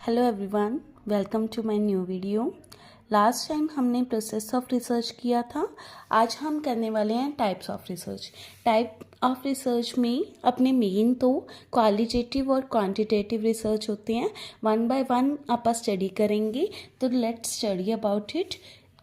Hello everyone, welcome to my new video. Last time हमने process of research किया था। आज हम करने वाले हैं types of research. Type of research में अपने मेन तो क्वालिटेटिव और क्वांटिटेटिव रिसर्च होते हैं। वन बाय वन आप स्टडी करेंगे, तो let's study about it.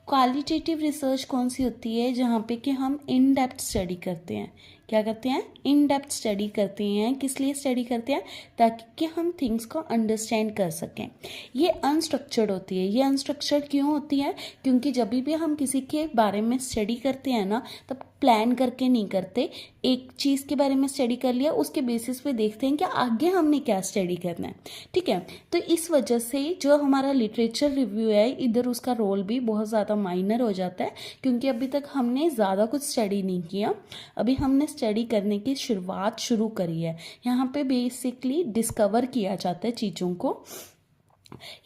Qualitative research कौन सी होती है? जहाँ पे कि हम इन डेप्थ स्टडी करते हैं। क्या करते हैं? इन डेप्थ स्टडी करते हैं। किस लिए स्टडी करते हैं? ताकि कि हम थिंग्स को अंडरस्टैंड कर सकें। ये अनस्ट्रक्चर्ड होती है। ये अनस्ट्रक्चर्ड क्यों होती है? क्योंकि जब भी हम किसी के बारे में स्टडी करते हैं ना, तब प्लान करके नहीं करते। एक चीज़ के बारे में स्टडी कर लिया, उसके बेसिस पे देखते हैं कि आगे हमने क्या स्टडी करना है। ठीक है, तो इस वजह से जो हमारा लिटरेचर रिव्यू है, इधर उसका रोल भी बहुत ज़्यादा माइनर हो जाता है, क्योंकि अभी तक हमने ज़्यादा कुछ स्टडी नहीं किया। अभी हमने स्टडी करने की शुरुआत शुरू करी है। यहाँ पे बेसिकली डिस्कवर किया जाता है चीज़ों को।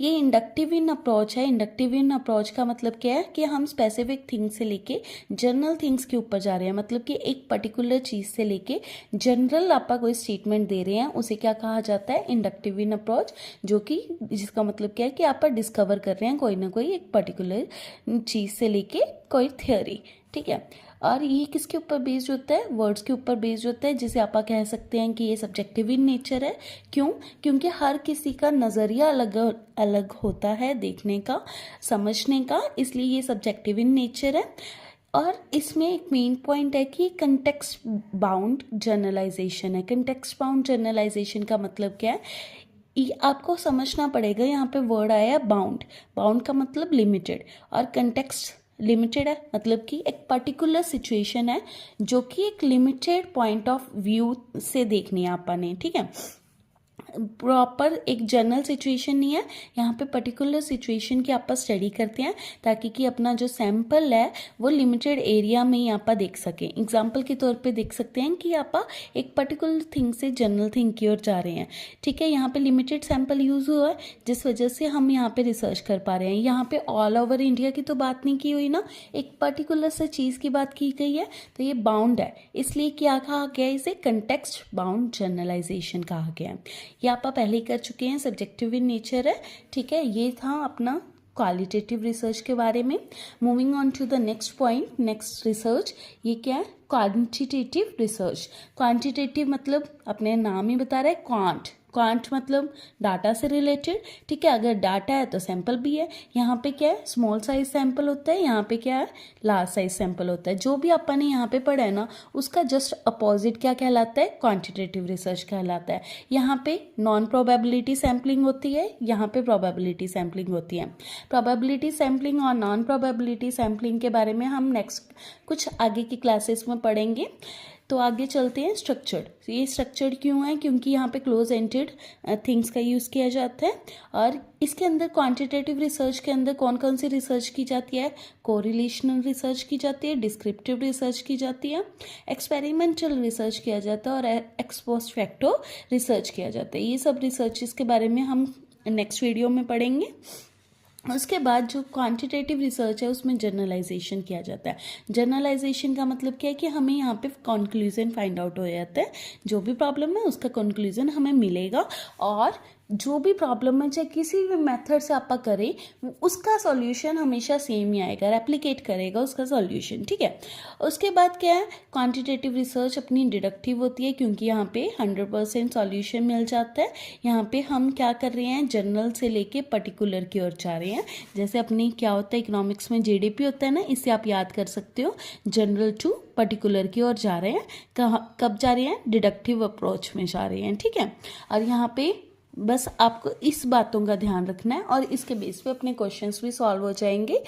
ये इंडक्टिव इन अप्रोच है। इंडक्टिव इन अप्रोच का मतलब क्या है कि हम स्पेसिफिक थिंग से लेके जनरल थिंग्स के ऊपर जा रहे हैं। मतलब कि एक पर्टिकुलर चीज़ से लेके जनरल आपका कोई स्टेटमेंट दे रहे हैं, उसे क्या कहा जाता है? Inductive in approach. जो कि जिसका मतलब क्या है कि आप डिस्कवर कर रहे हैं कोई ना कोई एक पर्टिकुलर चीज़ से लेके कोई थ्योरी। ठीक है, और ये किसके ऊपर बेस्ड होता है? वर्ड्स के ऊपर बेस्ड होता है, जिसे आप कह सकते हैं कि ये सब्जेक्टिव इन नेचर है। क्यों? क्योंकि हर किसी का नज़रिया अलग अलग होता है देखने का, समझने का, इसलिए ये सब्जेक्टिव इन नेचर है। और इसमें एक मेन पॉइंट है कि कंटेक्स्ट बाउंड जनरलाइजेशन है। कंटेक्स्ट बाउंड जनरलाइजेशन का मतलब क्या है? ये आपको समझना पड़ेगा। यहाँ पे वर्ड आया है बाउंड। बाउंड का मतलब लिमिटेड, और कंटेक्स्ट लिमिटेड है, मतलब कि एक पर्टिकुलर सिचुएशन है जो कि एक लिमिटेड पॉइंट ऑफ व्यू से देखनी है आपने। ठीक है, प्रॉपर एक जनरल सिचुएशन नहीं है। यहाँ पे पर्टिकुलर सिचुएशन की आप स्टडी करते हैं, ताकि कि अपना जो सैंपल है वो लिमिटेड एरिया में ही आप देख सकें। एग्जांपल के तौर पे देख सकते हैं कि आप एक पर्टिकुलर थिंग से जनरल थिंग की ओर जा रहे हैं। ठीक है, यहाँ पे लिमिटेड सैंपल यूज हुआ है, जिस वजह से हम यहाँ पे रिसर्च कर पा रहे हैं। यहाँ पे ऑल ओवर इंडिया की तो बात नहीं की हुई ना, एक पर्टिकुलर से चीज़ की बात की गई है, तो ये बाउंड है। इसलिए क्या कहा गया है? इसे कंटेक्स्ट बाउंड जनरलाइजेशन कहा गया है। ये आप पहले ही कर चुके हैं, सब्जेक्टिव इन नेचर है। ठीक है, ये था अपना क्वालिटेटिव रिसर्च के बारे में। Moving on to the next point, next research. ये क्या है? Quantitative research. क्वांटिटेटिव मतलब अपने नाम ही बता रहा है, क्वांट। क्वांट मतलब डाटा से रिलेटेड। ठीक है, अगर डाटा है तो सैंपल भी है। यहाँ पे क्या है? स्मॉल साइज सैंपल होता है, यहाँ पे क्या है? लार्ज साइज सैंपल होता है। जो भी अपन ने यहाँ पे पढ़ा है ना, उसका जस्ट अपोजिट क्या कहलाता है? क्वांटिटेटिव रिसर्च कहलाता है। यहाँ पे नॉन प्रोबेबिलिटी सैम्पलिंग होती है, यहाँ पे प्रोबेबिलिटी सैम्पलिंग होती है। प्रोबेबिलिटी सैम्पलिंग और नॉन प्रोबेबिलिटी सैम्पलिंग के बारे में हम नेक्स्ट कुछ आगे की क्लासेस में पढ़ेंगे। तो आगे चलते हैं। स्ट्रक्चर्ड। ये स्ट्रक्चर्ड क्यों है? क्योंकि यहाँ पे क्लोज एंडेड थिंग्स का यूज़ किया जाता है। और इसके अंदर क्वांटिटेटिव रिसर्च के अंदर कौन कौन सी रिसर्च की जाती है? कोरिलेशनल रिसर्च की जाती है, डिस्क्रिप्टिव रिसर्च की जाती है, एक्सपेरिमेंटल रिसर्च किया जाता है, और एक्स पोस्ट फैक्टो रिसर्च किया जाता है। ये सब रिसर्चेस के बारे में हम नेक्स्ट वीडियो में पढ़ेंगे। उसके बाद जो क्वांटिटेटिव रिसर्च है, उसमें जर्नलाइजेशन किया जाता है। जर्नलाइजेशन का मतलब क्या है कि हमें यहाँ पे कंक्लूजन फाइंड आउट हो जाता है। जो भी प्रॉब्लम है उसका कंक्लूजन हमें मिलेगा, और जो भी प्रॉब्लम है चाहे किसी भी मेथड से आप करें, उसका सॉल्यूशन हमेशा सेम ही आएगा, रेप्लिकेट करेगा उसका सॉल्यूशन। ठीक है, उसके बाद क्या है? क्वांटिटेटिव रिसर्च अपनी डिडक्टिव होती है, क्योंकि यहाँ पे 100% सॉल्यूशन मिल जाता है। यहाँ पे हम क्या कर रहे हैं? जनरल से लेके पर्टिकुलर की ओर जा रहे हैं। जैसे अपनी क्या होता है इकोनॉमिक्स में? जीडीपी होता है ना, इससे आप याद कर सकते हो, जनरल टू पर्टिकुलर की ओर जा रहे हैं। कब जा रहे हैं? डिडक्टिव अप्रोच में जा रहे हैं। ठीक है, और यहाँ पे बस आपको इस बातों का ध्यान रखना है, और इसके बेस पे अपने क्वेश्चंस भी सॉल्व हो जाएंगे।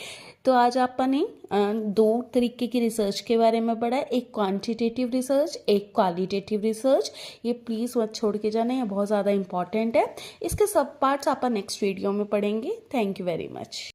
तो आज आपने दो तरीके की रिसर्च के बारे में पढ़ा है, एक क्वांटिटेटिव रिसर्च, एक क्वालिटेटिव रिसर्च। ये प्लीज़ मत छोड़ के जाना, ये बहुत ज़्यादा इंपॉर्टेंट है। इसके सब पार्ट्स आप नेक्स्ट वीडियो में पढ़ेंगे। Thank you very much.